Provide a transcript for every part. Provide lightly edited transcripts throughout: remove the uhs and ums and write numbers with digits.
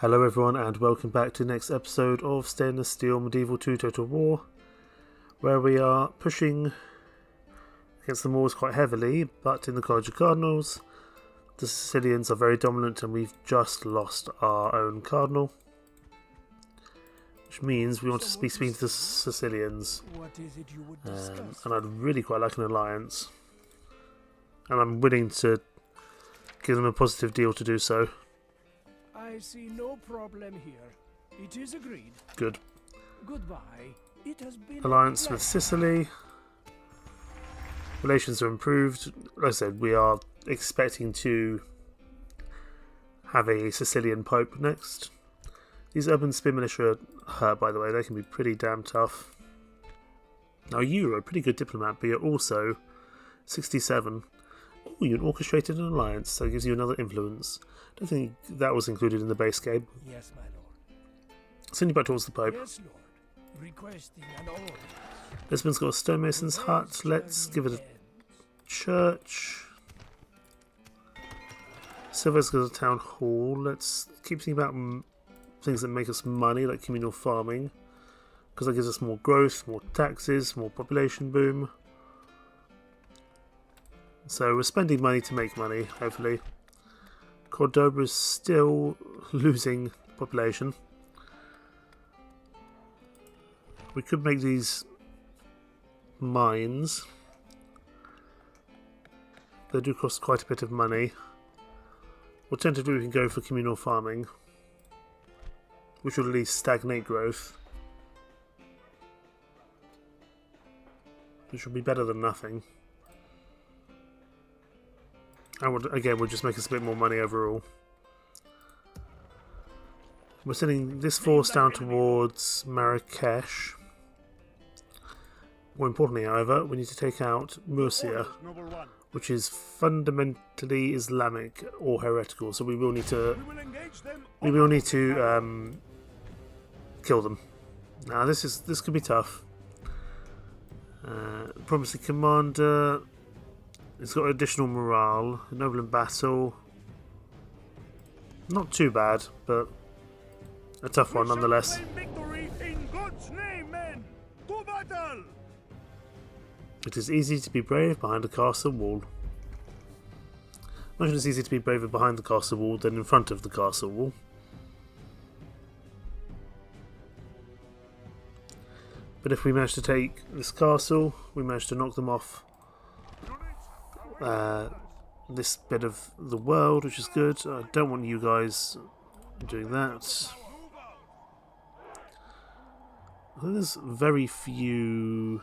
Hello everyone and welcome back to the next episode of Stainless Steel Medieval 2 Total War, where we are pushing against the Moors quite heavily, but in the College of Cardinals the Sicilians are very dominant and we've just lost our own Cardinal, which means we want to be speaking to the Sicilians, and I'd really quite like an alliance, and I'm willing to give them a positive deal to do so. I see no problem here. It is agreed. Good. Goodbye. It has been Alliance with Sicily. Relations are improved. Like I said, we are expecting to have a Sicilian Pope next. These urban spear militia hurt, by the way. They can be pretty damn tough. Now you are a pretty good diplomat, but you're also 67. Oh, you orchestrated an alliance, so it gives you another influence. I don't think that was included in the base game. Yes, my lord. Send you back towards the Pope. Yes, lord. Requesting an order. Lisbon's got a stonemason's hut. Let's give it a church. Silver's got a town hall. Let's keep thinking about things that make us money, like communal farming, because that gives us more growth, more taxes, more population boom. So we're spending money to make money, hopefully. Cordoba is still losing population. We could make these mines. They do cost quite a bit of money. Alternatively, we can go for communal farming, which will at least stagnate growth, which will be better than nothing. And again, will just make us a bit more money overall. We're sending this force down towards Marrakesh. More importantly, however, we need to take out Murcia, which is fundamentally Islamic or heretical. So we will need to kill them. Now this could be tough. Promising commander. It's got additional morale, noble in battle. Not too bad, but a tough one nonetheless. In God's name, men! To battle! It is easy to be brave behind a castle wall. Imagine it's easier to be braver behind the castle wall than in front of the castle wall. But if we manage to take this castle, we manage to knock them off this bit of the world, which is good. I don't want you guys doing that. I think there's very few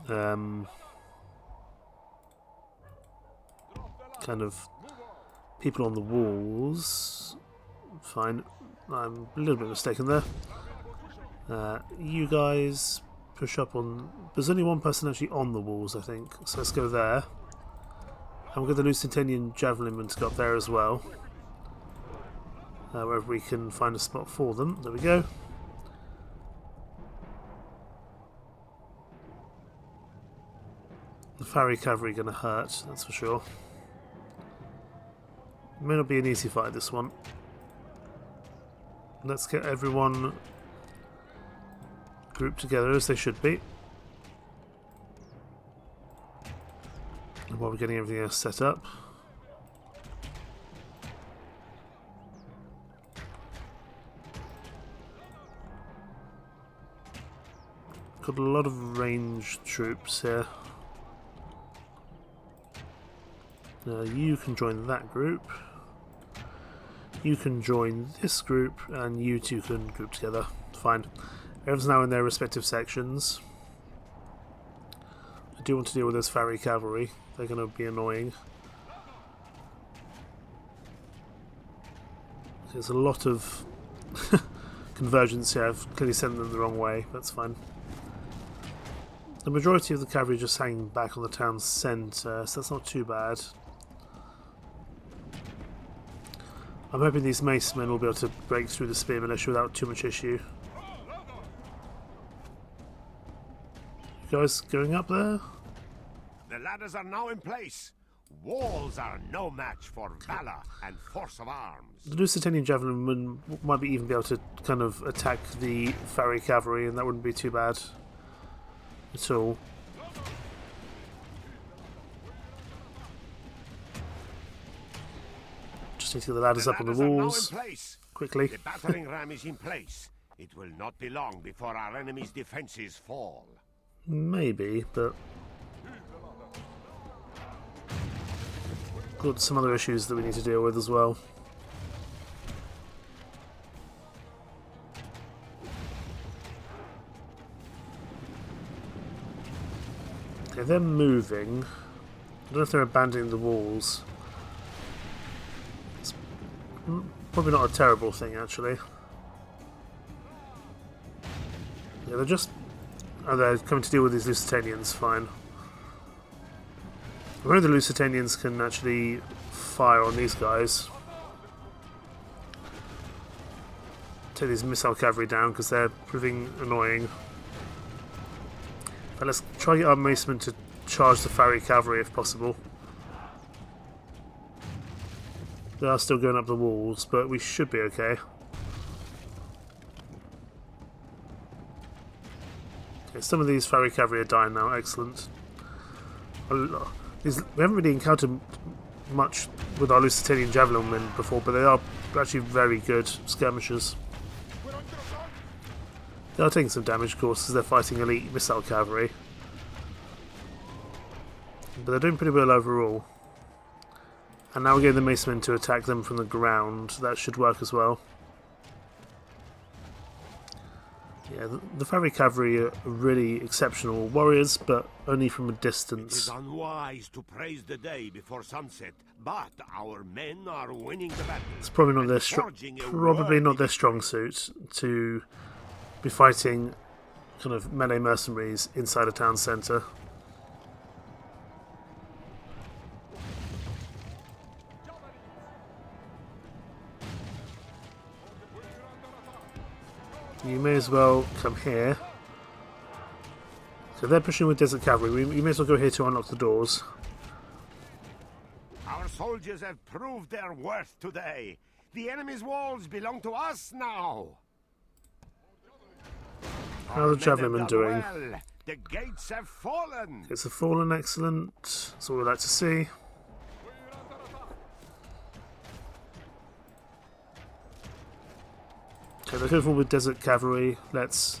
kind of people on the walls. Fine, I'm a little bit mistaken there. You guys push up on... There's only one person actually on the walls, I think, so let's go there. And we'll get the Lusitanian Javelinmen to go up there as well. Wherever we can find a spot for them. There we go. The Farry Cavalry going to hurt, that's for sure. It may not be an easy fight, this one. Let's get everyone grouped together as they should be. While we're getting everything else set up. Got a lot of ranged troops here. You can join that group. You can join this group, and you two can group together. Fine. Everyone's now in their respective sections. I do want to deal with those Farry Cavalry. They're going to be annoying. There's a lot of convergence here. I've clearly sent them the wrong way. That's fine. The majority of the cavalry are just hanging back on the town centre, so that's not too bad. I'm hoping these mace men will be able to break through the spear militia without too much issue. You guys going up there? The ladders are now in place. Walls are no match for valor and force of arms. The Lusitanian Javelin might be even be able to kind of attack the Fairy Cavalry, and that wouldn't be too bad at all. Just need to get the ladders up on the walls quickly. The battering ram is in place. It will not be long before our enemy's defenses fall. Maybe, but got some other issues that we need to deal with as well. Okay, they're moving. I don't know if they're abandoning the walls. It's probably not a terrible thing, actually. Yeah, they're just... Oh, they're coming to deal with these Lusitanians, fine. I know the Lusitanians can actually fire on these guys. Take these missile cavalry down because they're proving annoying. But let's try to get our macemen to charge the Fairy Cavalry if possible. They are still going up the walls, but we should be okay. Okay, some of these Fairy Cavalry are dying now, excellent. We haven't really encountered much with our Lusitanian Javelin men before, but they are actually very good skirmishers. They are taking some damage, of course, because they're fighting elite missile cavalry. But they're doing pretty well overall. And now we're getting the macemen to attack them from the ground. That should work as well. Yeah, the Fairy Cavalry are really exceptional warriors, but only from a distance. It is unwise to praise the day before sunset, but our men are winning the battle. It's probably not their strong suit to be fighting kind of melee mercenaries inside a town centre. You may as well come here. So they're pushing with Desert Cavalry. You may as well go here to unlock the doors. Our soldiers have proved their worth today. The enemy's walls belong to us now. How are the Javelin doing? Well. The gates have fallen. It's a fallen, excellent. That's what we like to see. Okay, they're going forward with Desert Cavalry. Let's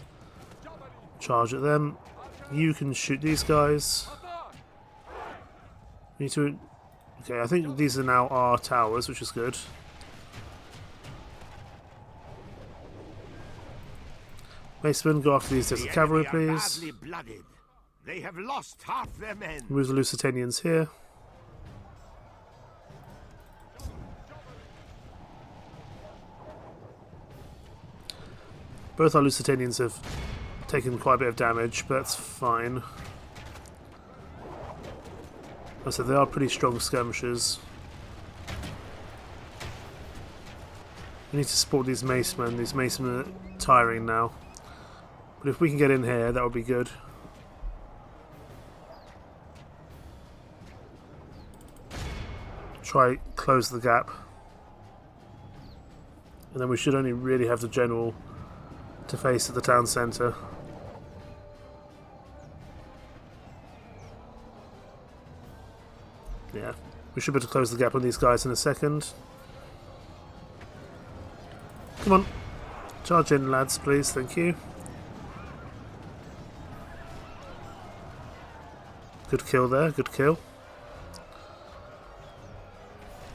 charge at them. You can shoot these guys. We need to... Okay, I think these are now our towers, which is good. Macemen, go after these Desert Cavalry, please. They have lost half their men. Move the Lusitanians here. Both our Lusitanians have taken quite a bit of damage, but that's fine. Like I said, they are pretty strong skirmishers. We need to support these macemen. These macemen are tiring now. But if we can get in here, that would be good. Try close the gap. And then we should only really have the general to face at the town centre. Yeah, we should be able to close the gap on these guys in a second. Come on, charge in, lads, please. Thank you. Good kill there. Good kill.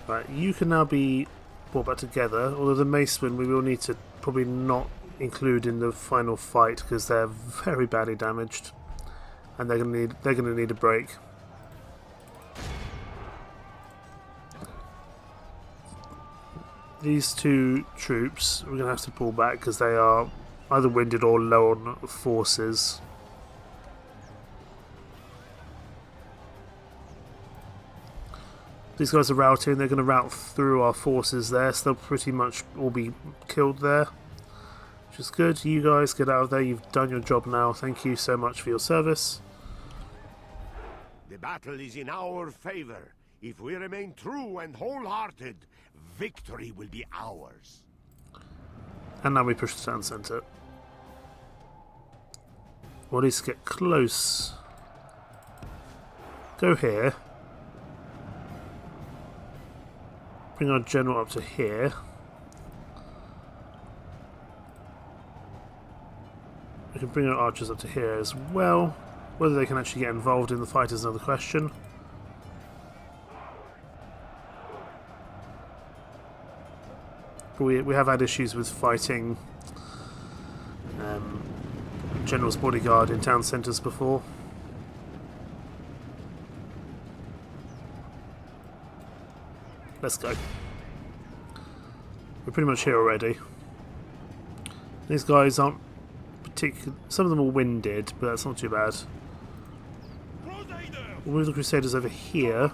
Right, you can now be brought back together. Although the macemen we will need to probably not include in the final fight because they're very badly damaged, and they're gonna need a break. These two troops we're gonna have to pull back because they are either winded or low on forces. These guys are routing. They're going to rout through our forces there, so they'll pretty much all be killed there. Which is good. You guys get out of there. You've done your job now. Thank you so much for your service. The battle is in our favor. If we remain true and wholehearted, victory will be ours. And now we push the town centre. Or at least get close. Go here. Bring our general up to here. We can bring our archers up to here as well. Whether they can actually get involved in the fight is another question. But we have had issues with fighting General's bodyguard in town centres before. Let's go. We're pretty much here already. These guys aren't particular. Some of them are winded, but that's not too bad. We'll move the Crusaders over here.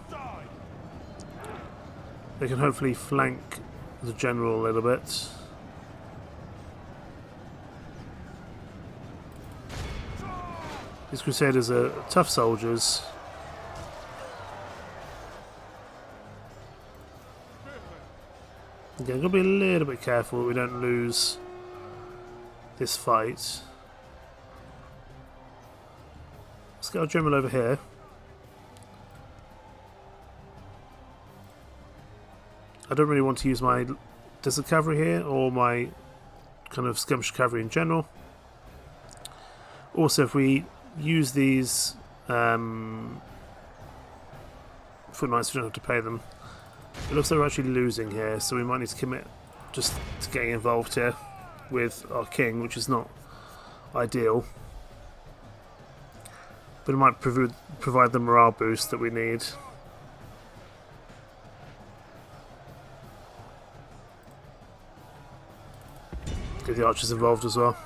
They can hopefully flank the general a little bit. These Crusaders are tough soldiers. Again, gotta be a little bit careful that we don't lose this fight. Let's get our general over here. I don't really want to use my desert cavalry here or my kind of skirmish cavalry in general. Also, if we use these foot knights, we don't have to pay them. It looks like we're actually losing here, so we might need to commit just to getting involved here with our king, which is not ideal. But it might provide the morale boost that we need. Get the archers involved as well.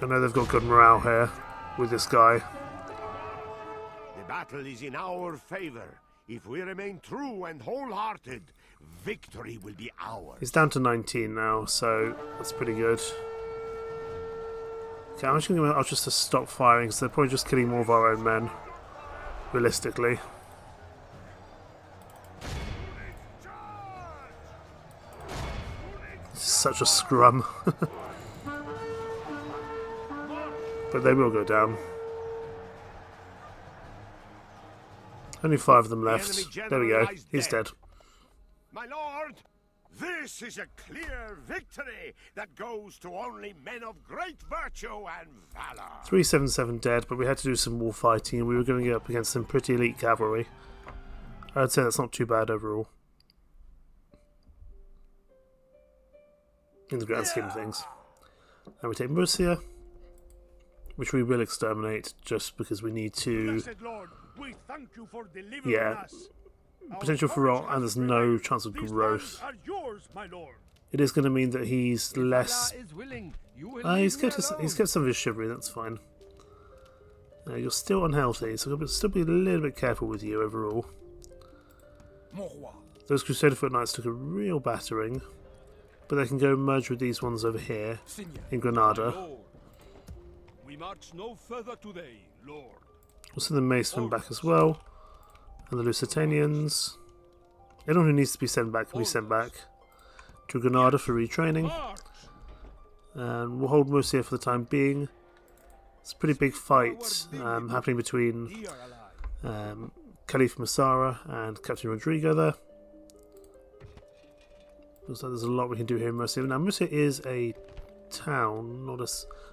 I know they've got good morale here with this guy. The battle is in our favor. If we remain true and wholehearted, victory will be ours. He's down to 19 now, so that's pretty good. Okay, I'm just going to get my archers to stop firing, because they're probably just killing more of our own men, realistically. This is such a scrum. But they will go down. Only 5 of them left. There we go. He's dead. My lord, this is a clear victory that goes to only men of great virtue and valor. 377 dead, but we had to do some war fighting and we were going to get up against some pretty elite cavalry. I'd say that's not too bad overall. In the grand scheme of things. And we take Murcia, which we will exterminate just because we need to. Lord, we thank you for delivering us. Potential for rot, and there's no chance of growth. Are yours, my lord. It is going to mean that he's less. He's kept some of his chivalry. That's fine. You're still unhealthy, so I'll still be a little bit careful with you overall. Those Crusader foot knights took a real battering, but they can go merge with these ones over here in Granada. We march no further today, Lord. Also the Macemen back as well. And the Lusitanians. Anyone who needs to be sent back can be sent back to Granada for retraining. And we'll hold Murcia for the time being. It's a pretty big fight happening between Caliph Masara and Captain Rodrigo there. Looks like there's a lot we can do here in Murcia. Now Murcia is a town, not a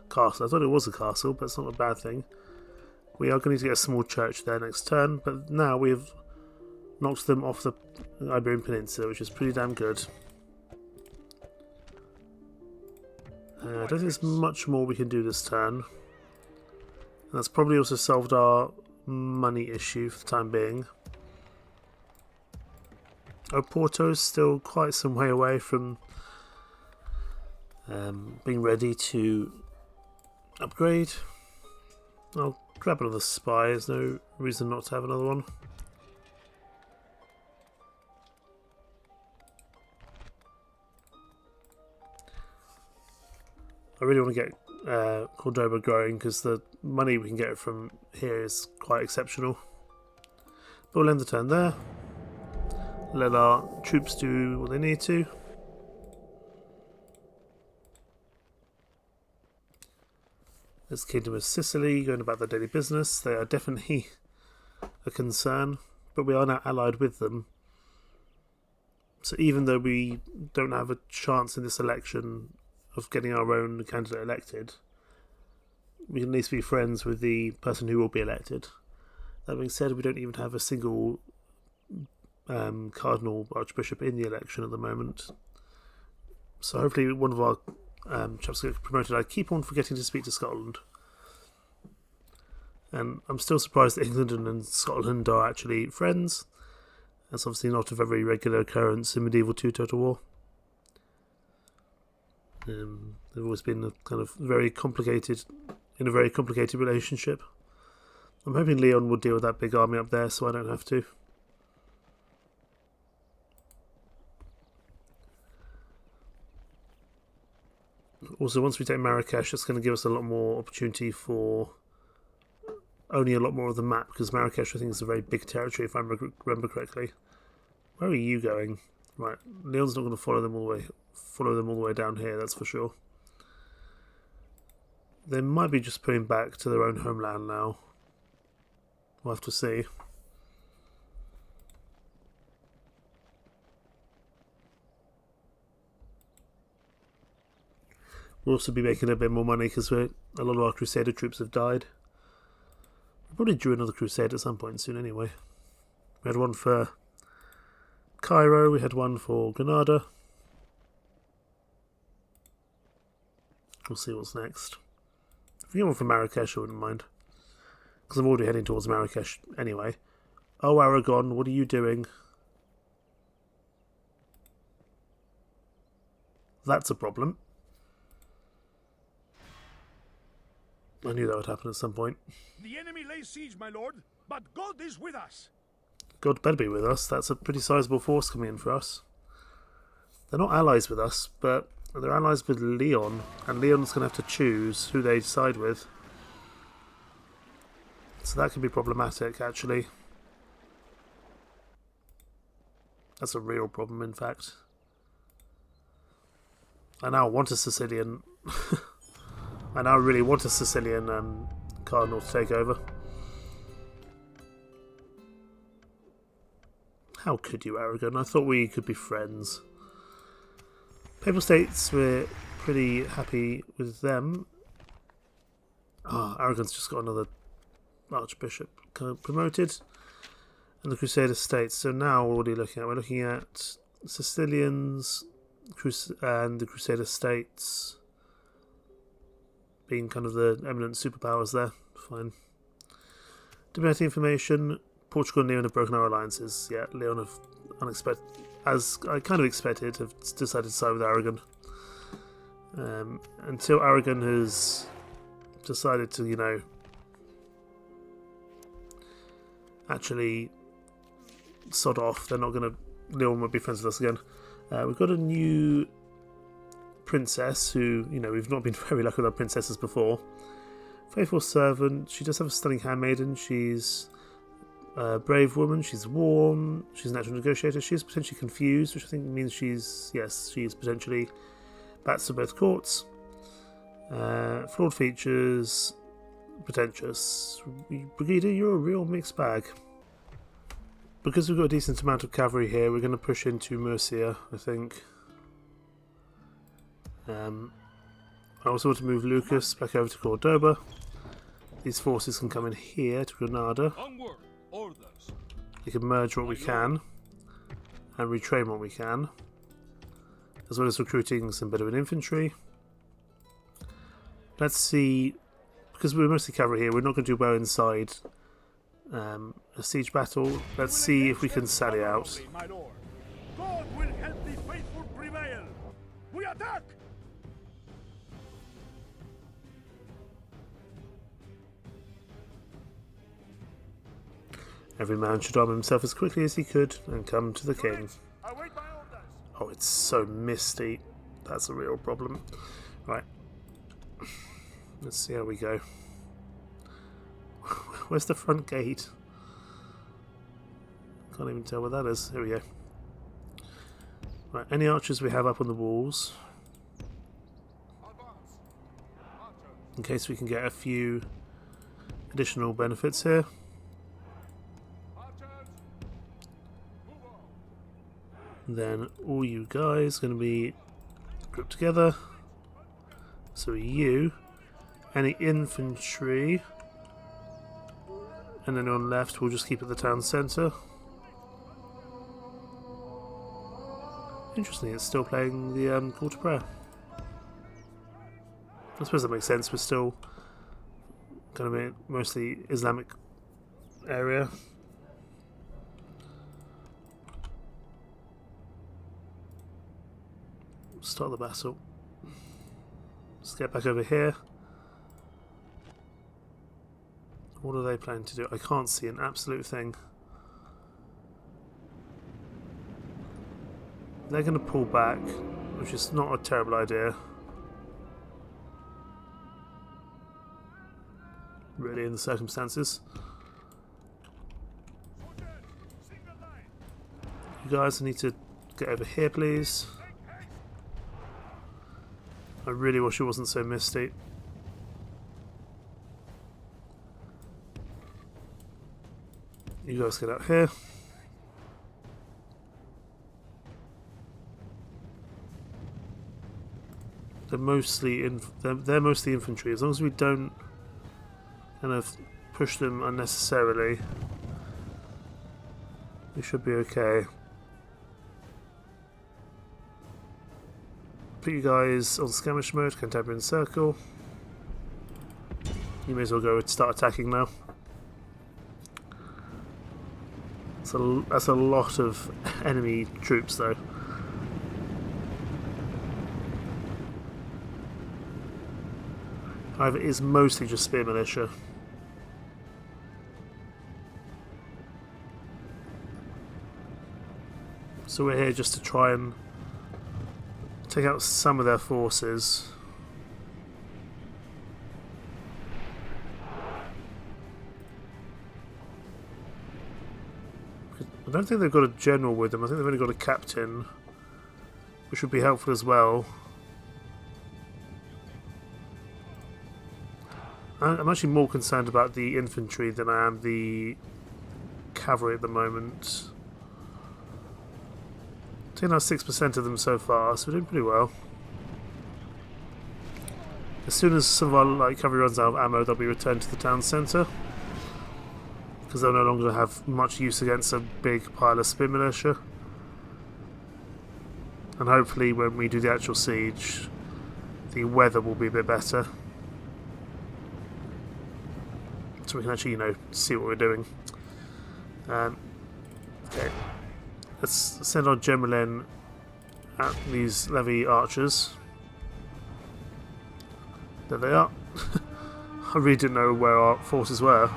castle. I thought it was a castle, but it's not a bad thing. We are going to get a small church there next turn, but now we've knocked them off the Iberian Peninsula, which is pretty damn good. I don't think there's much more we can do this turn. And that's probably also solved our money issue for the time being. Oporto's still quite some way away from being ready to upgrade. I'll grab another spy, there's no reason not to have another one. I really want to get Cordoba growing, because the money we can get from here is quite exceptional. But we'll end the turn there. Let our troops do what they need to. There's the Kingdom of Sicily going about their daily business. They are definitely a concern, but we are now allied with them. So even though we don't have a chance in this election of getting our own candidate elected, we can at least be friends with the person who will be elected. That being said, we don't even have a single cardinal archbishop in the election at the moment. So hopefully one of our chaps get promoted. I keep on forgetting to speak to Scotland. And I'm still surprised that England and Scotland are actually friends. That's obviously not a very regular occurrence in medieval two total war. They've always been a kind of very complicated relationship. I'm hoping Leon will deal with that big army up there, so I don't have to. Also, once we take Marrakesh, it's going to give us a lot more opportunity for owning a lot more of the map, because Marrakesh, I think, is a very big territory, if I remember correctly. Where are you going? Right, Leon's not going to follow them all the way down here, that's for sure. They might be just putting back to their own homeland now. We'll have to see. We'll also be making a bit more money because a lot of our Crusader troops have died. We'll probably do another Crusade at some point soon anyway. We had one for Cairo, we had one for Granada. We'll see what's next. If we get one for Marrakesh, I wouldn't mind. Because I'm already heading towards Marrakesh anyway. Oh, Aragon, what are you doing? That's a problem. I knew that would happen at some point. The enemy lays siege, my lord, but God is with us. God better be with us. That's a pretty sizable force coming in for us. They're not allies with us, but they're allies with Leon, and Leon's going to have to choose who they side with. So that could be problematic, actually. That's a real problem, in fact. I now want a Sicilian... I now really want a Sicilian cardinal to take over. How could you, Aragon? I thought we could be friends. Papal States, we're pretty happy with them. Aragon's just got another archbishop promoted. And the Crusader States. So now what are we looking at? We're looking at Sicilians and the Crusader States being kind of the eminent superpowers there. Fine. Diplomatic information. Portugal and Leon have broken our alliances. Yeah, Leon have as I kind of expected, have decided to side with Aragon. Until Aragon has decided to, you know, actually sod off, they're not going to... Leon won't be friends with us again. We've got a new princess who, you know, we've not been very lucky with our princesses before. Faithful servant. She does have a stunning handmaiden. She's a brave woman. She's warm. She's a natural negotiator. She's potentially confused, which I think means she's potentially bats to both courts. Flawed features. Pretentious. Brigadier, you're a real mixed bag. Because we've got a decent amount of cavalry here, we're going to push into Murcia, I think. I also want to move Lucas back over to Cordoba. These forces can come in here to Granada. Onward, orders. They can merge what we can and retrain what we can, as well as recruiting some Bedouin infantry. Let's see, because we're mostly cavalry here, we're not going to do well inside a siege battle. Let's see if we can sally out. My lord. God will help the faithful prevail. We attack! Every man should arm himself as quickly as he could and come to the king. Oh, it's so misty. That's a real problem. Right. Let's see how we go. Where's the front gate? Can't even tell where that is. Here we go. Right, any archers we have up on the walls, in case we can get a few additional benefits here. Then all you guys are going to be grouped together. So you, any infantry, and then on left we'll just keep at the town centre. Interesting, it's still playing the call to prayer. I suppose that makes sense, we're still going to be mostly Islamic area. Start the battle. Let's get back over here. What are they planning to do? I can't see an absolute thing. They're going to pull back, which is not a terrible idea. Really, in the circumstances. You guys need to get over here, please. I really wish it wasn't so misty. You guys get out here. They're mostly they're mostly infantry. As long as we don't kind of push them unnecessarily, we should be okay. Put you guys on skirmish mode, Cantabrian Circle. You may as well go and start attacking now. That's a lot of enemy troops though. However, it is mostly just spear militia. So we're here just to try and take out some of their forces. I don't think they've got a general with them. I think they've only got a captain, which would be helpful as well. I'm actually more concerned about the infantry than I am the cavalry at the moment. Taking out 6% of them so far, so we're doing pretty well. As soon as some of our cavalry runs out of ammo, they'll be returned to the town centre, because they'll no longer have much use against a big pile of spear militia. And hopefully when we do the actual siege, the weather will be a bit better, so we can actually, see what we're doing. Okay. Let's send our general in at these levy archers. There they are. I really didn't know where our forces were,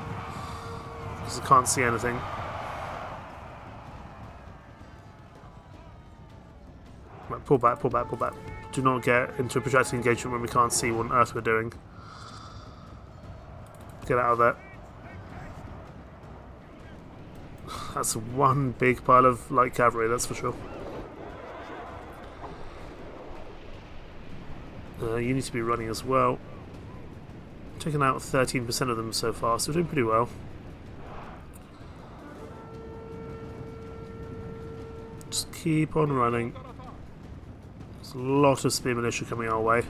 because I can't see anything. Right, pull back, pull back, pull back. Do not get into a protracted engagement when we can't see what on earth we're doing. Get out of there. That's one big pile of light cavalry, that's for sure. You need to be running as well. Taken out 13% of them so far, so we're doing pretty well. Just keep on running. There's a lot of spear militia coming our way.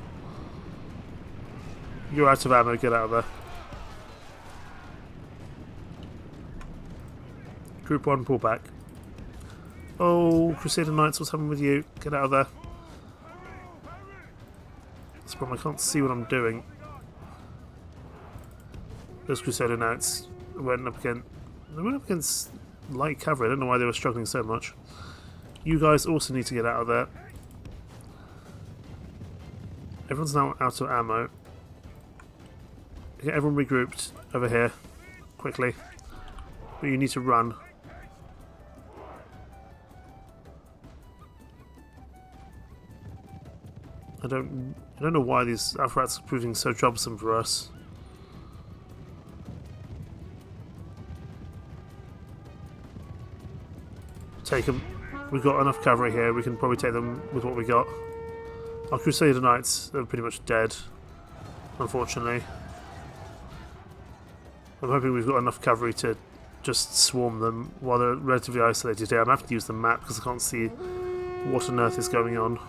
You're out of ammo, get out of there. Group 1, pull back. Oh, Crusader Knights, what's happening with you? Get out of there. That's the problem, I can't see what I'm doing. Those Crusader Knights went up against light cavalry. I don't know why they were struggling so much. You guys also need to get out of there. Everyone's now out of ammo. Get everyone regrouped over here quickly. But you need to run. I don't know why these alpha rats are proving so troublesome for us. Take them. We've got enough cover here. We can probably take them with what we got. Our Crusader Knights are pretty much dead, unfortunately. I'm hoping we've got enough cover to just swarm them while they're relatively isolated here. I'm going to have to use the map because I can't see what on earth is going on.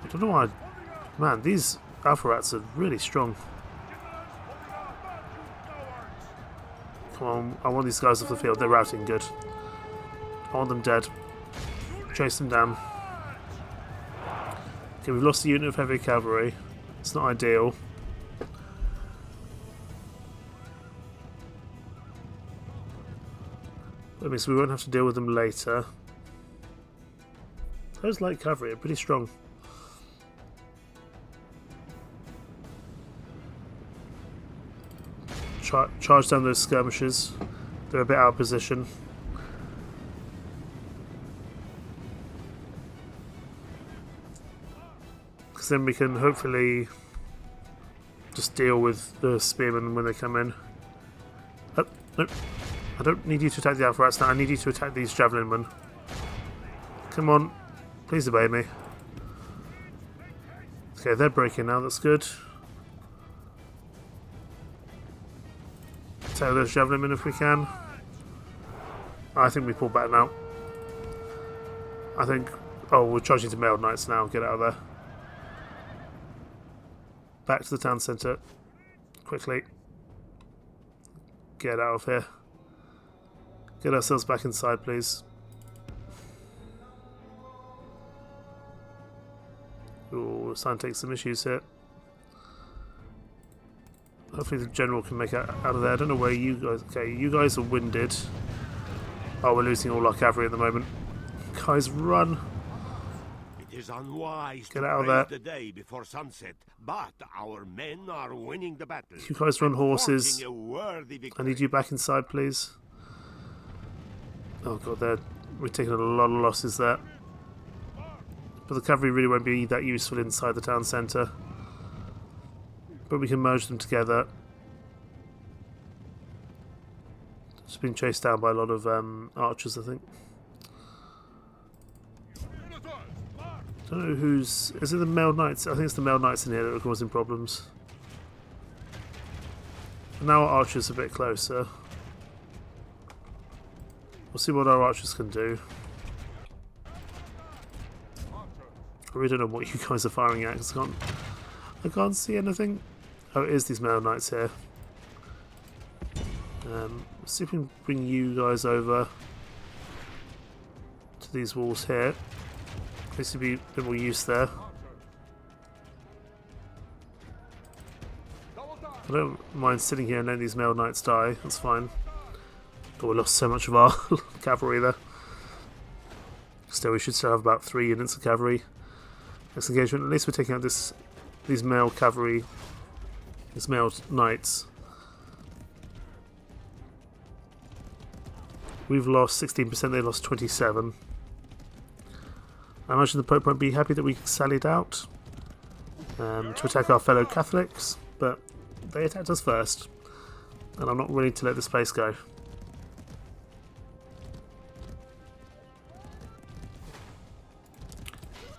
I don't know why. Man, these alpha rats are really strong. Come on, I want these guys off the field. They're routing good. I want them dead. Chase them down. Okay, we've lost a unit of heavy cavalry. It's not ideal. That means we won't have to deal with them later. Those light cavalry are pretty strong. Charge down those skirmishers. They're a bit out of position. Because then we can hopefully just deal with the spearmen when they come in. Oh, no. I don't need you to attack the alpha rats now. I need you to attack these javelin men. Come on. Please obey me. Okay, they're breaking now. That's good. Take those javelin men if we can. I think we pull back now. I think... Oh, we're charging to mailed knights now. Get out of there. Back to the town centre. Quickly. Get out of here. Get ourselves back inside, please. Ooh, we're starting to take some issues here. Hopefully the general can make it out of there. I don't know where you guys... Okay, you guys are winded. Oh, we're losing all our cavalry at the moment. Guys, run! It is unwise Get to out of praise there. the day before sunset, but our men are winning the battle. You guys run horses. Forging a worthy I victory. need you back inside, please. Oh god, we're taking a lot of losses there. But the cavalry really won't be that useful inside the town centre. But we can merge them together. Just being chased down by a lot of archers, I think. I don't know who's... Is it the mailed knights? I think it's the mailed knights in here that are causing problems. And now our archers are a bit closer. We'll see what our archers can do. I really don't know what you guys are firing at because I can't see anything. Oh, it is these mailed knights here. Let's see if we can bring you guys over to these walls here. This would be a bit more use there. I don't mind sitting here and letting these mailed knights die. That's fine. But we lost so much of our cavalry there. Still, we should still have about 3 units of cavalry. Next engagement. At least we're taking out these mailed cavalry, these mailed knights. We've lost 16%. They lost 27%. I imagine the Pope won't be happy that we sallied out to attack our fellow Catholics, but they attacked us first, and I'm not willing to let this place go.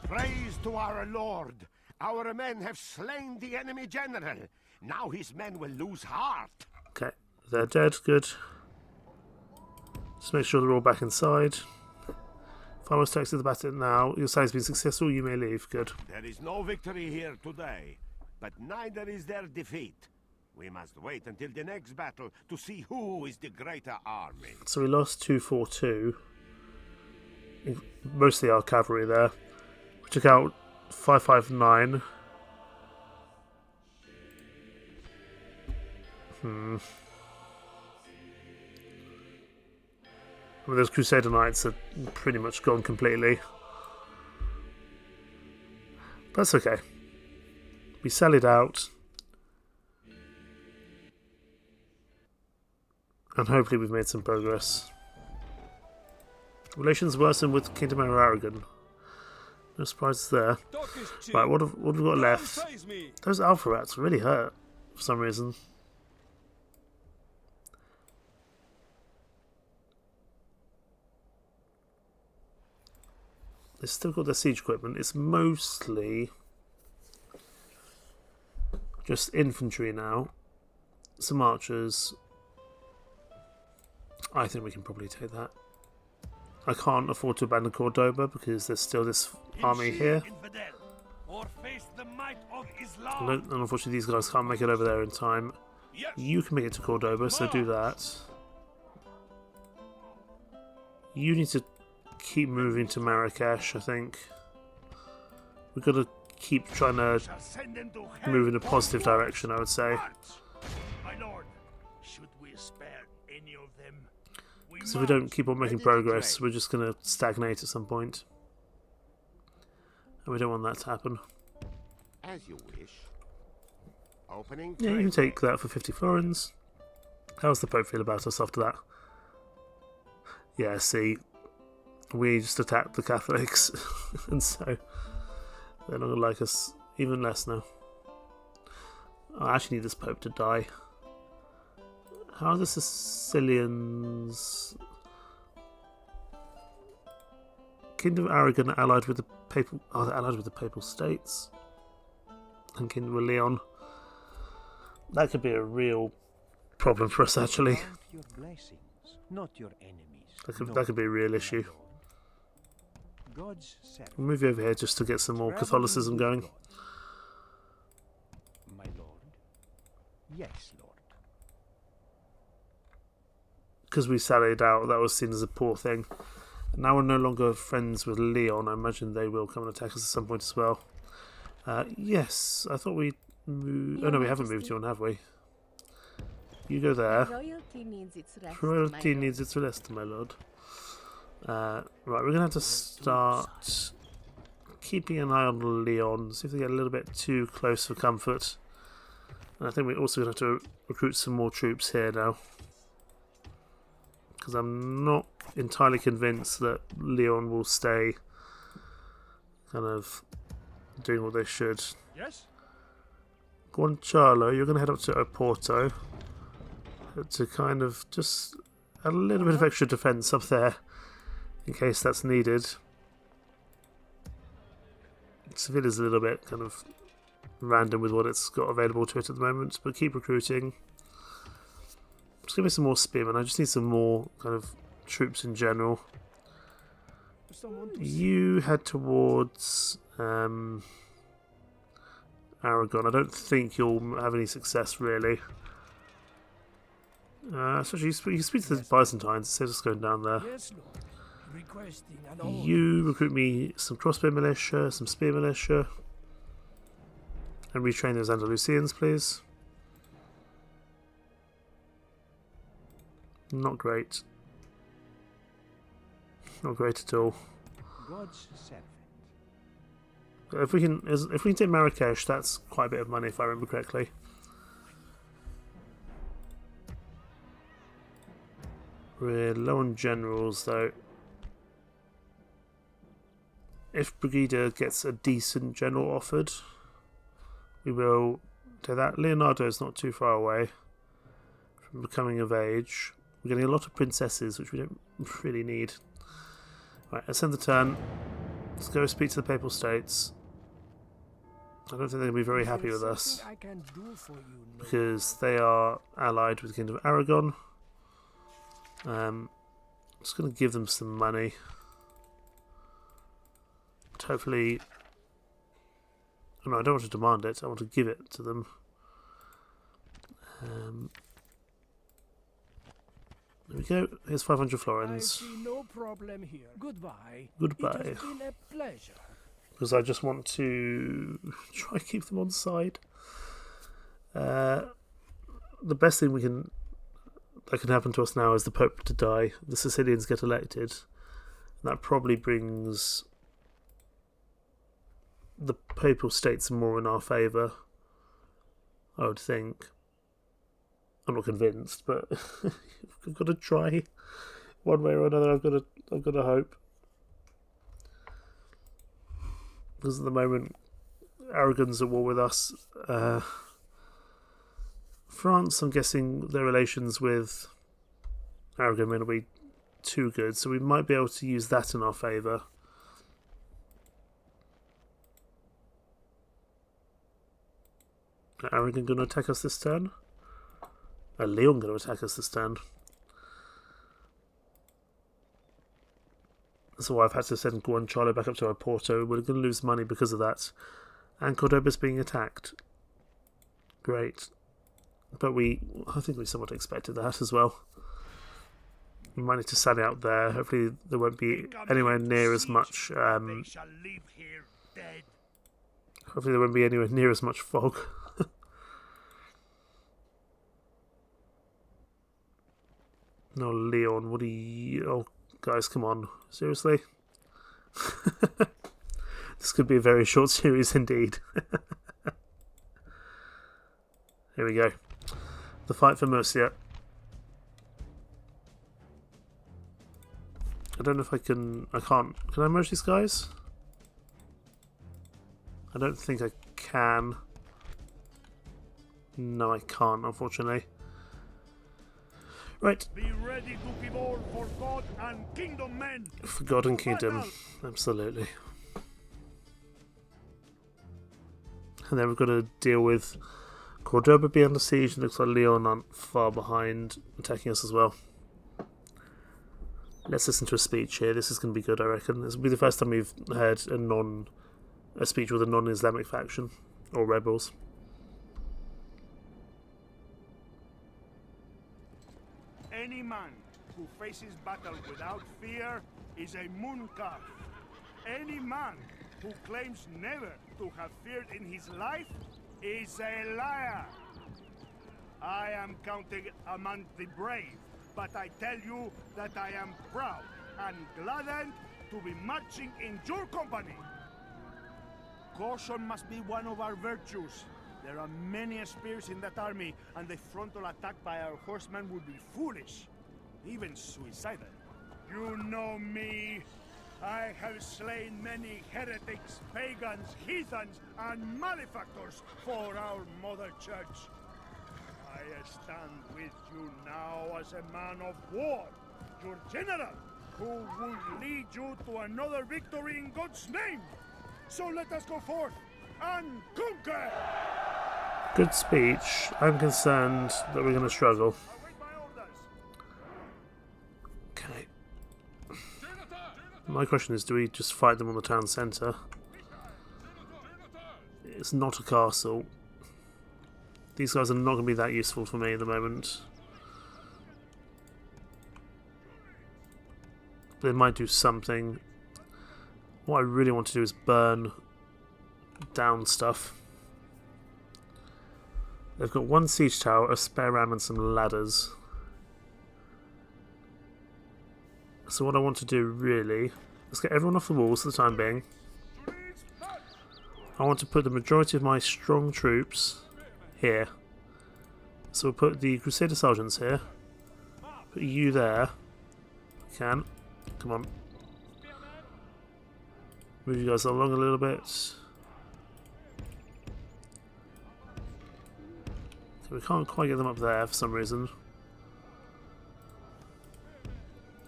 Praise to our Lord! Our men have slain the enemy general. Now his men will lose heart. Okay, they're dead. Good. Just make sure they're all back inside. Farmers to exit the battle now. Your side has been successful. You may leave. Good. There is no victory here today, but neither is there defeat. We must wait until the next battle to see who is the greater army. So we lost 242. Mostly our cavalry there. We took out 559. I mean, those Crusader Knights are pretty much gone completely. But that's okay. We sell it out. And hopefully we've made some progress. Relations worsen with Kingdom of Aragon. No surprises there. Talk is cheap. Right, what have we got Don't left? faze me. Those alpha rats really hurt for some reason. They've still got their siege equipment. It's mostly just infantry now. Some archers. I think we can probably take that. I can't afford to abandon Cordoba because there's still this army here. Or face the might of And Islam. unfortunately these guys can't make it over there in time. Yes. You can make it to Cordoba, so do that. You need to keep moving to Marrakesh, I think. We've got to keep trying to Shall send them to hell move in a for positive what? direction, I would say. My lord, should we spare any of them? Because if we don't keep on making progress, we're just going to stagnate at some point. And we don't want that to happen. As you wish. Opening Yeah, you can trade. take that for 50 florins. How's the Pope feel about us after that? Yeah, see, we just attacked the Catholics, and so they're not going to like us even less now. I actually need this Pope to die. How are the Sicilians? Kingdom of Aragon are allied with the Papal. Oh, they're allied with the Papal States. And Kingdom of Leon. That could be a real problem for us, actually. Count your blessings, not your enemies. That could be a real issue. God's servant, We'll move you over here just to get some more Catholicism going. my lord. Yes, lord. Because we sallied out, that was seen as a poor thing. Now we're no longer friends with Leon. I imagine they will come and attack us at some point as well. Yes, I thought we moved. Oh no, we haven't moved you on, have we? You go there. Royalty needs its rest. Royalty my needs its rest, my lord. Right, we're going to have to start keeping an eye on Leon, see if they get a little bit too close for comfort. And I think we're also going to have to recruit some more troops here now. Because I'm not entirely convinced that Leon will stay kind of doing what they should. Yes. Guanciale, you're going to head up to Oporto to kind of just a little bit of extra defence up there in case that's needed. Sevilla's a little bit kind of random with what it's got available to it at the moment, but keep recruiting. Just give me some more spearmen. I just need some more kind of troops in general. Someone to You head towards Aragon. I don't think you'll have any success really. So you can speak to the Byzantines. It saves us going down there. Yes, Lord. Requesting an order. You recruit me some crossbow militia, some spear militia, and retrain those Andalusians, please. Not great. Not great at all. God's servant. But if we can take Marrakesh, that's quite a bit of money if I remember correctly. We're low on generals though. If Brigida gets a decent general offered, we will do that. Leonardo is not too far away from becoming of age. We're getting a lot of princesses, which we don't really need. Right, let's end the turn. Let's go speak to the Papal States. I don't think they're going to be very Is happy there with us something I can do for you, Lord? because they are allied with the Kingdom of Aragon. Just going to give them some money. But hopefully... Oh, no, I don't want to demand it. I want to give it to them. There we go. Here's 500 I florins. see no problem here. Goodbye. Goodbye. It has been a pleasure. Because I just want to try and keep them on side. The best thing that can happen to us now is the Pope to die. The Sicilians get elected. And that probably brings the Papal States more in our favour, I would think. I'm not convinced, but I've got to try one way or another. I've got to hope. Because at the moment, Aragon's at war with us. France, I'm guessing their relations with Aragon may not be too good, so we might be able to use that in our favour. Aragon going to attack us this turn? Leon going to attack us this turn? That's why I've had to send Guanciale back up to Oporto. We're going to lose money because of that. And Cordoba's being attacked. Great. But I think we somewhat expected that as well. We might need to sally out there. Hopefully there won't be anywhere near as much... hopefully there won't be anywhere near as much fog. No, Leon, what are you... Oh, guys, come on. Seriously? This could be a very short series indeed. Here we go. The fight for Murcia. I don't know if I can... I can't... Can I merge these guys? I don't think I can. No, I can't, unfortunately. Right. Be ready to give all for God and kingdom, men. For God and kingdom, absolutely. And then we've got to deal with Cordoba being under siege. Looks like Leon aren't far behind, attacking us as well. Let's listen to a speech here. This is going to be good, I reckon. This will be the first time we've heard a speech with a non-Islamic faction or rebels. Any man who faces battle without fear is a munkar. Any man who claims never to have feared in his life is a liar. I am counting among the brave, but I tell you that I am proud and gladdened to be marching in your company. Caution must be one of our virtues. There are many spears in that army, and the frontal attack by our horsemen would be foolish, even suicidal. You know me. I have slain many heretics, pagans, heathens, and malefactors for our mother church. I stand with you now as a man of war, your general, who will lead you to another victory in God's name. So let us go forth and conquer! Good speech. I'm concerned that we're going to struggle. Okay. My question is, do we just fight them on the town centre? It's not a castle. These guys are not going to be that useful for me at the moment. They might do something. What I really want to do is burn down stuff. They've got one siege tower, a spare ram and some ladders. So what I want to do really, let's get everyone off the walls for the time being. I want to put the majority of my strong troops here. So we'll put the Crusader Sergeants here. Put you there. Can. Come on. Move you guys along a little bit. So we can't quite get them up there for some reason.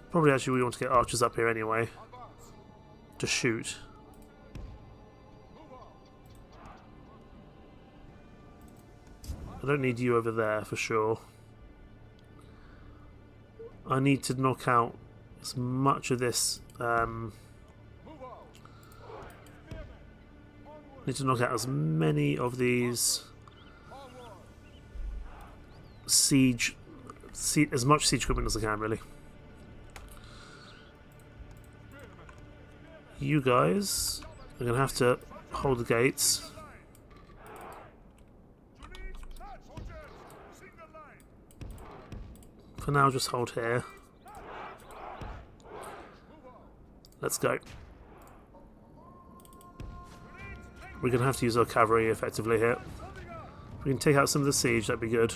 Probably actually we want to get archers up here anyway. To shoot. I don't need you over there for sure. I need to knock out as much of this. Need to knock out as many of these siege, as much siege equipment as I can, really. You guys are going to have to hold the gates. For now, just hold here. Let's go. We're going to have to use our cavalry effectively here. If we can take out some of the siege, that'd be good.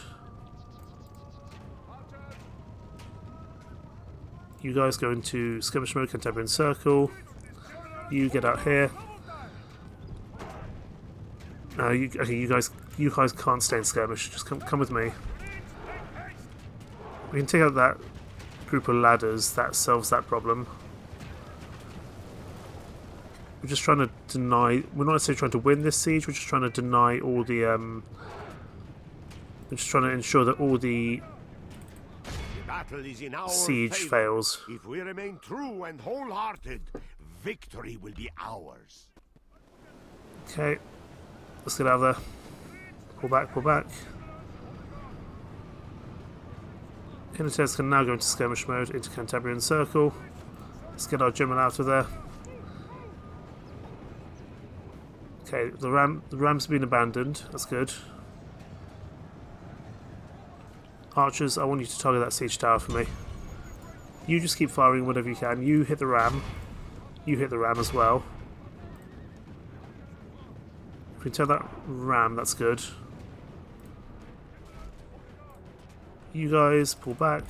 You guys go into skirmish mode, Cantabrian Circle. You get out here. Okay, you guys can't stay in skirmish. Just come with me. We can take out that group of ladders. That solves that problem. We're just trying to deny. We're not necessarily trying to win this siege. We're just trying to deny all the. We're just trying to ensure that all the Battle is in our siege favor. fails. If we remain true and wholehearted, victory will be ours. Okay, let's get out of there. Pull back, pull back. Uniteds can now go into skirmish mode, into Cantabrian Circle. Let's get our general out of there. Okay, the ram's been abandoned. That's good. Archers, I want you to target that siege tower for me. You just keep firing whatever you can. You hit the ram. You hit the ram as well. If we can tell that ram, that's good. You guys, pull back.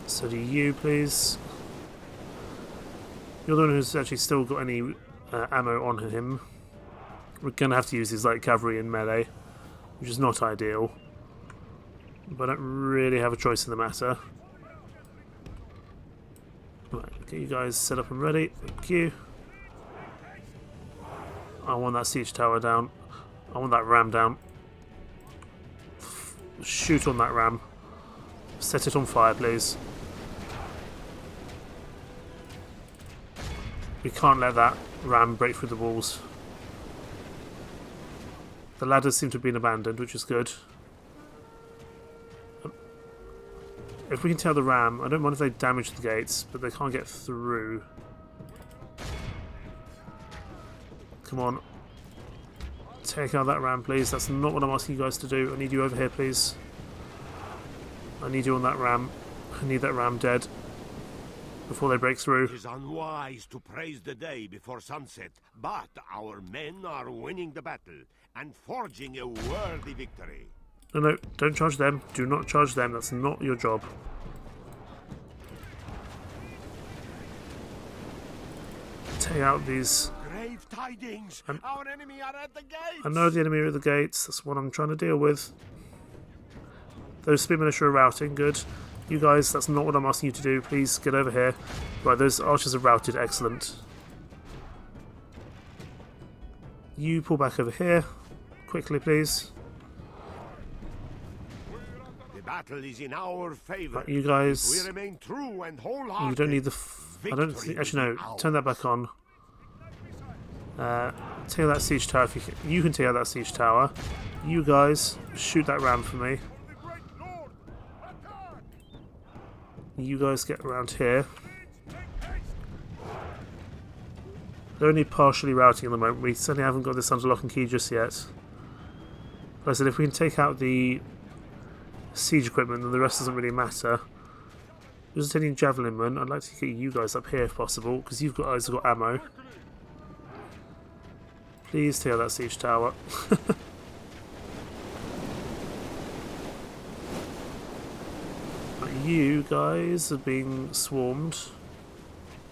So do you, please. You're the one who's actually still got any ammo on him. We're going to have to use his light cavalry in melee, which is not ideal. But I don't really have a choice in the matter. Right, get you guys set up and ready. Thank you. I want that siege tower down. I want that ram down. Shoot on that ram. Set it on fire, please. We can't let that ram break through the walls. The ladders seem to have been abandoned, which is good. If we can tell the ram, I don't mind if they damage the gates, but they can't get through. Come on. Take out that ram, please. That's not what I'm asking you guys to do. I need you over here, please. I need you on that ram. I need that ram dead before they break through. It is unwise to praise the day before sunset, but our men are winning the battle and forging a worthy victory. No, don't charge them. Do not charge them. That's not your job. Take out these. Grave tidings! Our enemy are at the gates! I know the enemy are at the gates. That's what I'm trying to deal with. Those spear militia are routing. Good. You guys, that's not what I'm asking you to do. Please get over here. Right, those archers are routed. Excellent. You pull back over here. Quickly, please. The battle is in our favor. Right, you guys. We remain true and wholehearted. You don't need the. I don't think. Actually, no. Turn that back on. Take out that siege tower if you can. You can take out that siege tower. You guys, shoot that ram for me. You guys get around here. They're only partially routing at the moment. We certainly haven't got this under lock and key just yet. Like I said, if we can take out the siege equipment, then the rest doesn't really matter. Just taking javelinmen. I'd like to get you guys up here if possible, because you guys have got ammo. Please take out that siege tower. You guys are being swarmed.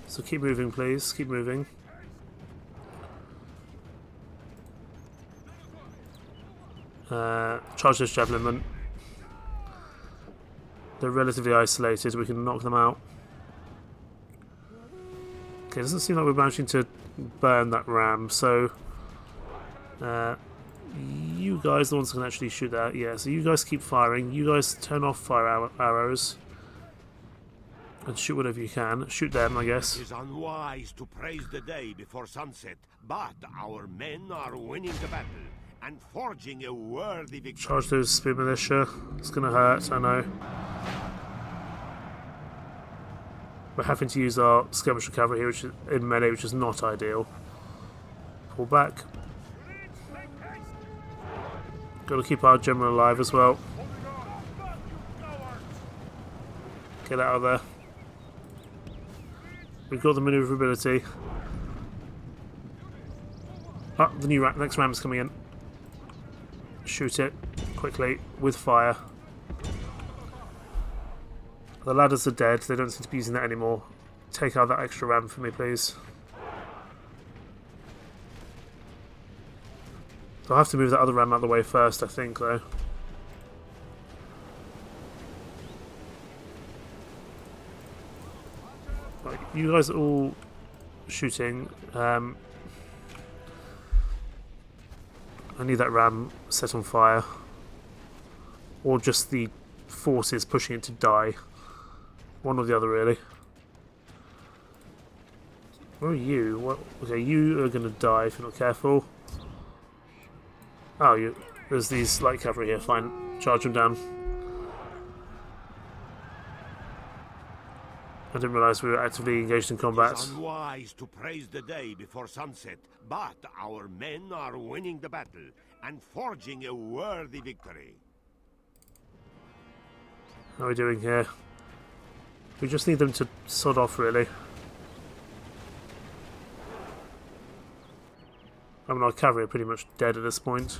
So keep moving, please. Keep moving. Charge those javelinmen. They're relatively isolated. We can knock them out. Okay, it doesn't seem like we're managing to burn that ram, so you guys are the ones who can actually shoot that. Yeah, so you guys keep firing. You guys turn off fire arrows and shoot whatever you can. Shoot them, I guess. It is unwise to praise the day before sunset, but our men are winning the battle and forging a worthy victory. Charge those spear militia. It's gonna hurt, I know. We're having to use our skirmisher cavalry here, which is in melee, which is not ideal. Pull back. Got to keep our general alive as well. Get out of there. We've got the manoeuvrability. Ah, the new next ram's coming in. Shoot it quickly with fire. The ladders are dead. They don't seem to be using that anymore. Take out that extra ram for me, please. I'll have to move that other ram out of the way first, I think, though. Right, you guys are all shooting. I need that ram set on fire. Or just the forces pushing it to die. One or the other, really. Where are you? What? Okay, you are going to die if you're not careful. Oh, there's these light cavalry here. Fine. Charge them down. I didn't realise we were actively engaged in combat. It is unwise to praise the day before sunset, but our men are winning the battle and forging a worthy victory. How are we doing here? We just need them to sod off, really. I mean, our cavalry are pretty much dead at this point.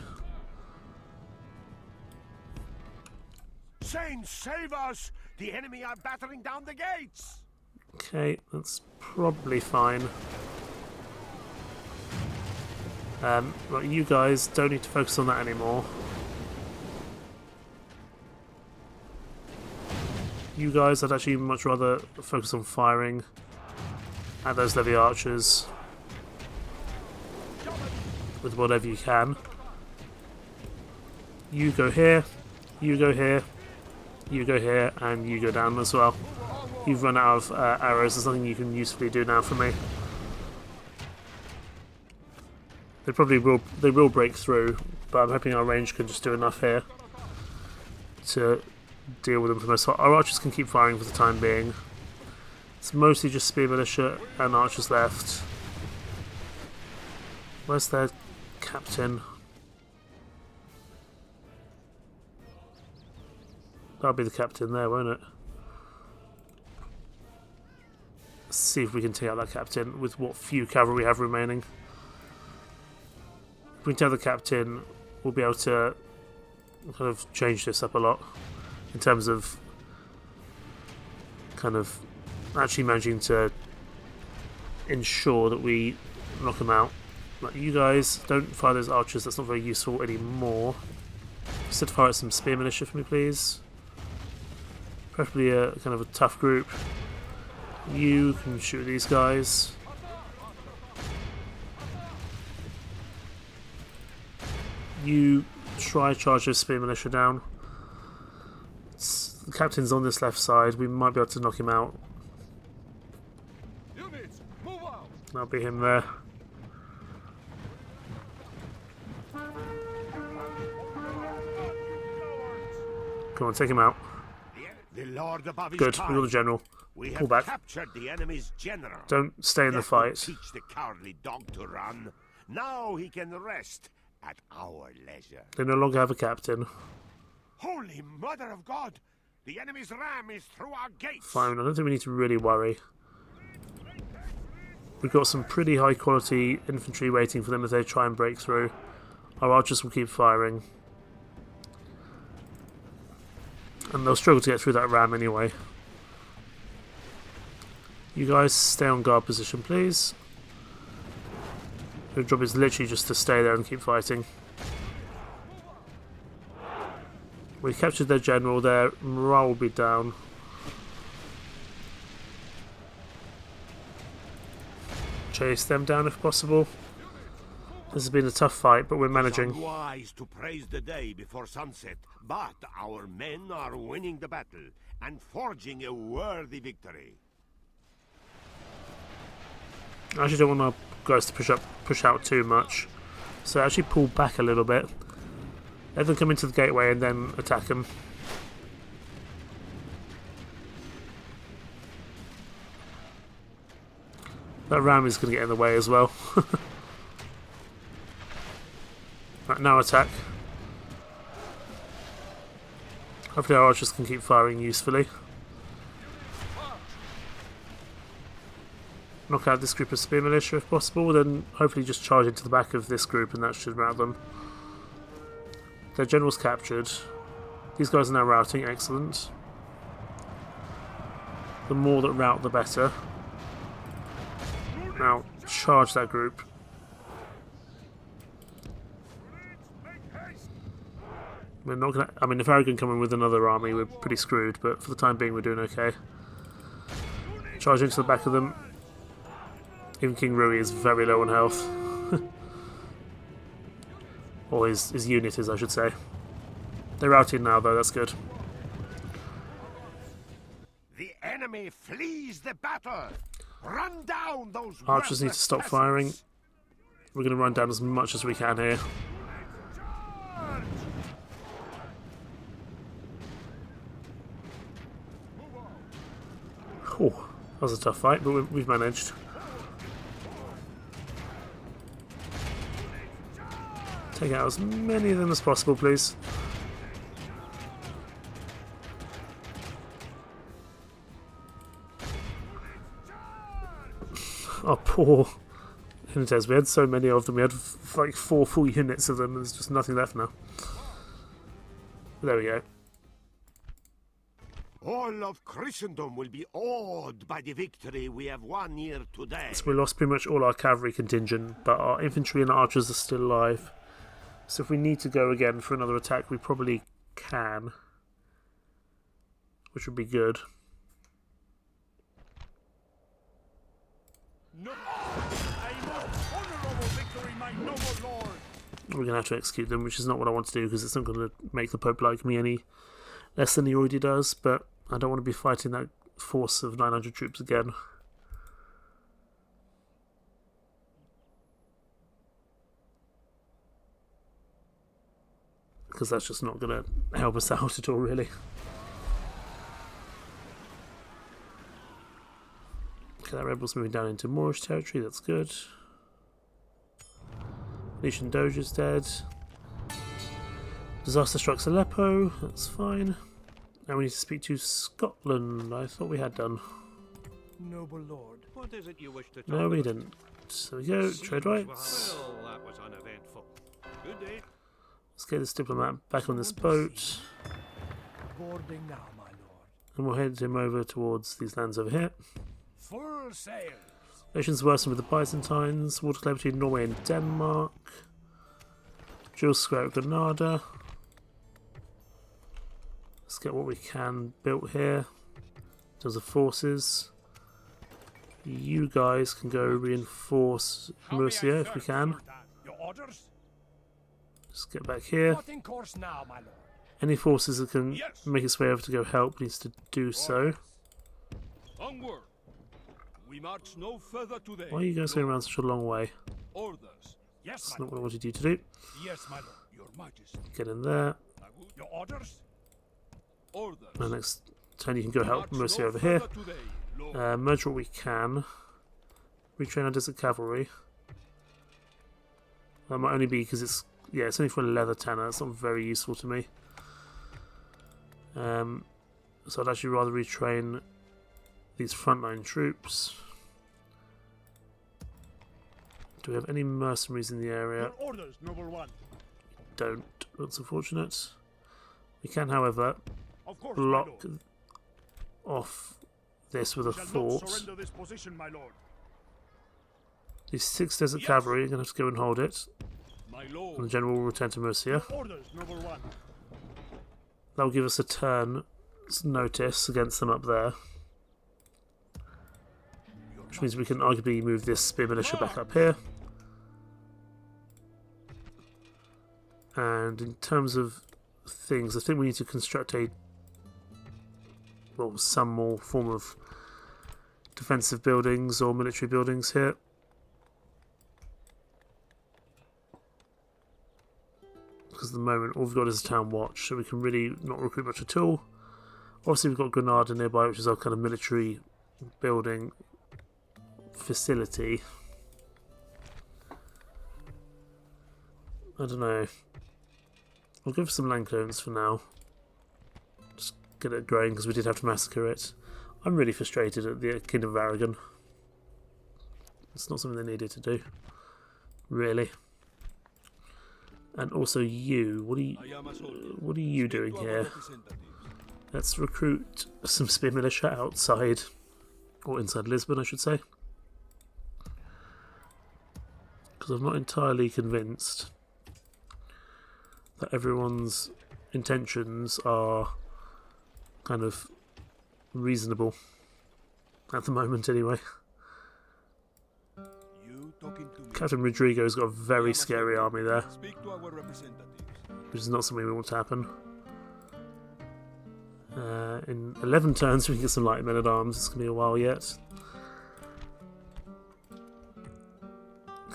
Saints, save us! The enemy are battering down the gates! Okay, that's probably fine. Right, you guys don't need to focus on that anymore. You guys, I'd actually much rather focus on firing at those levy archers with whatever you can. You go here, you go here, you go here, and you go down as well. You've run out of arrows. There's nothing you can usefully do now for me. They probably will break through, but I'm hoping our range can just do enough here to deal with them for the most part. Our archers can keep firing for the time being. It's mostly just spear militia and archers left. Where's their captain? That'll be the captain there, won't it? Let's see if we can take out that captain with what few cavalry we have remaining. If we can take the captain, we'll be able to kind of change this up a lot in terms of kind of actually managing to ensure that we knock them out. Like, you guys, don't fire those archers, that's not very useful anymore. Instead fire at some spear militia for me, please. Preferably a kind of a tough group. You can shoot these guys. You try charge those spear militia down. The captain's on this left side. We might be able to knock him out. That'll be him there. Come on, take him out. The Lord above is Good, kind. we got the general. We Pull have back. captured the enemy's general. Don't stay in the That will fight. teach the cowardly dog to run. Now he can rest at our leisure. They no longer have a captain. Holy Mother of God! The enemy's ram is through our gates. Fine, I don't think we need to really worry. We've got some pretty high quality infantry waiting for them as they try and break through. Our archers will keep firing. And they'll struggle to get through that ram anyway. You guys stay on guard position, please. Your job is literally just to stay there and keep fighting. We captured their general, their morale will be down. Chase them down if possible. This has been a tough fight, but we're managing. It's unwise to praise the day before sunset, but our men are winning the battle and forging a worthy victory. I actually don't want our guys to push out too much, so actually pull back a little bit. Let them come into the gateway and then attack them. That ram is going to get in the way as well. Right, now attack. Hopefully our archers can keep firing usefully. Knock out this group of spear militia if possible, then hopefully just charge into the back of this group and that should rout them. Their general's captured. These guys are now routing, excellent. The more that rout, the better. Now, charge that group. We're not gonna. I mean, if Aragon come in with another army, we're pretty screwed. But for the time being, we're doing okay. Charge into the back of them. Even King Rui is very low on health. Or his unit is, I should say. They're routing now, though. That's good. The enemy flees the battle. Run down those Archers need to worthless stop firing. peasants. We're going to run down as much as we can here. Oh, that was a tough fight, but we've managed. Take out as many of them as possible, please. Oh, poor Unitez. We had so many of them. We had like 4 full units of them. There's just nothing left now. But there we go. All of Christendom will be awed by the victory we have won here today. So we lost pretty much all our cavalry contingent, but our infantry and archers are still alive. So if we need to go again for another attack, we probably can. Which would be good. No, a most honourable victory, my noble lord. We're going to have to execute them, which is not what I want to do, because it's not going to make the Pope like me any less than he already does, but I don't want to be fighting that force of 900 troops again. Because that's just not going to help us out at all, really. Okay, that rebel's moving down into Moorish territory, that's good. Venetian Doge is dead. Disaster strikes Aleppo, that's fine. Now we need to speak to Scotland, I thought we had done. Noble lord. What is it you wish to talk No, we about? didn't. So we go, trade rights. Well, that was uneventful. Good day. Let's get this diplomat back on this boat. Boarding now, my lord. And we'll head him over towards these lands over here. Full sail. Relations worsen with the Byzantines. Water clear between Norway and Denmark. Jules Square at Granada. Let's get what we can built here. In terms of forces. You guys can go reinforce Murcia if we can. Your orders? Just get back here. What in course now, my lord? Any forces that can Yes. make its way over to go help needs to do so. Onward. We march no further today. Why are you guys going around such a long way? Orders. Yes, That's my not what I lord. wanted you to do. Yes, my lord. Your Majesty. Get in there. Your orders? Orders. And next turn you can go help March Mercia no over here. further today, Lord. Merge what we can. Retrain our desert cavalry. That might only be because it's it's only for a leather tanner. It's not very useful to me. So I'd actually rather retrain these frontline troops. Do we have any mercenaries in the area? Your orders, noble one. Don't. That's unfortunate. We can, however, Of course, block my lord. off this with a We shall not fort. surrender this position, my lord. These 6 desert Yes. cavalry are going to have to go and hold it. My And the lord. general will return to Murcia. Orders, noble one. That will give us a turn's notice against them up there. Which means we can arguably move this spear militia back up here. And in terms of things, I think we need to construct some more form of defensive buildings or military buildings here. Because at the moment all we've got is a town watch, so we can really not recruit much at all. Obviously we've got Granada nearby, which is our kind of military building facility. I don't know. I'll go for some land clones for now. Just get it growing because we did have to massacre it. I'm really frustrated at the Kingdom of Aragon. It's not something they needed to do. Really. And also you, what are you doing here? Let's recruit some spear militia outside, or inside Lisbon I should say. Because I'm not entirely convinced that everyone's intentions are kind of reasonable at the moment, anyway. You talking to me? Captain Rodrigo's got a very scary army there, Speak to our representatives. which is not something we want to happen. In 11 turns we can get some light men at arms. It's going to be a while yet.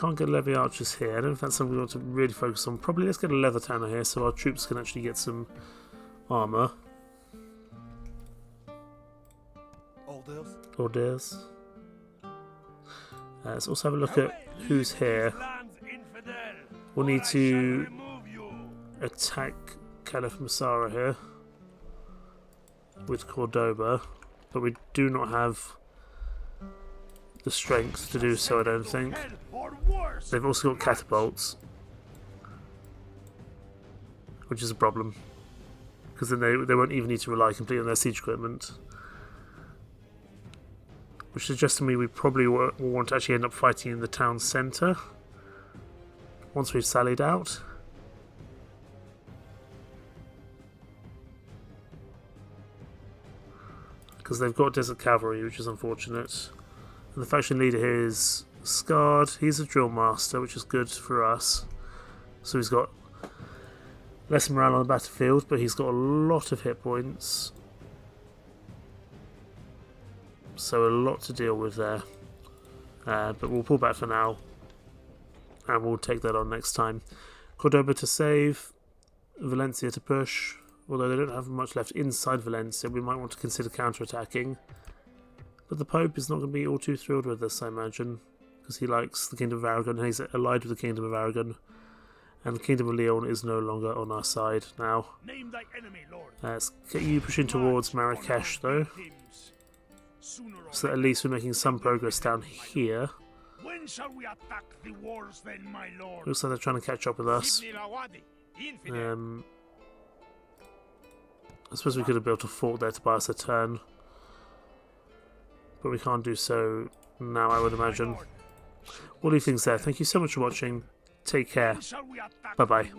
Can't get levy archers here. I don't know if that's something we want to really focus on. Probably let's get a leather tanner here so our troops can actually get some armour. Orders. Let's also have a look at who's here. We'll need to attack Caliph Masara here with Cordoba, but we do not have the strength to do so, I don't think. They've also got catapults, which is a problem, because then they won't even need to rely completely on their siege equipment. Which suggests to me we probably will want to actually end up fighting in the town centre once we've sallied out. Because they've got desert cavalry, which is unfortunate. And the faction leader here is Scarred. He's a drill master, which is good for us. So he's got less morale on the battlefield, but he's got a lot of hit points. So a lot to deal with there. But we'll pull back for now. And we'll take that on next time. Cordoba to save. Valencia to push. Although they don't have much left inside Valencia, we might want to consider counter-attacking. But the Pope is not going to be all too thrilled with this, I imagine. Because he likes the Kingdom of Aragon, and he's allied with the Kingdom of Aragon. And the Kingdom of Leon is no longer on our side now. Name thy enemy, Lord. Let's get you pushing towards Marrakesh, though. So that at least we're making some progress down here. When shall we attack the walls then, my lord? Looks like they're trying to catch up with us. I suppose we could have built a fort there to buy us a turn. But we can't do so now, I would imagine. We'll leave things there. Thank you so much for watching. Take care. Bye-bye.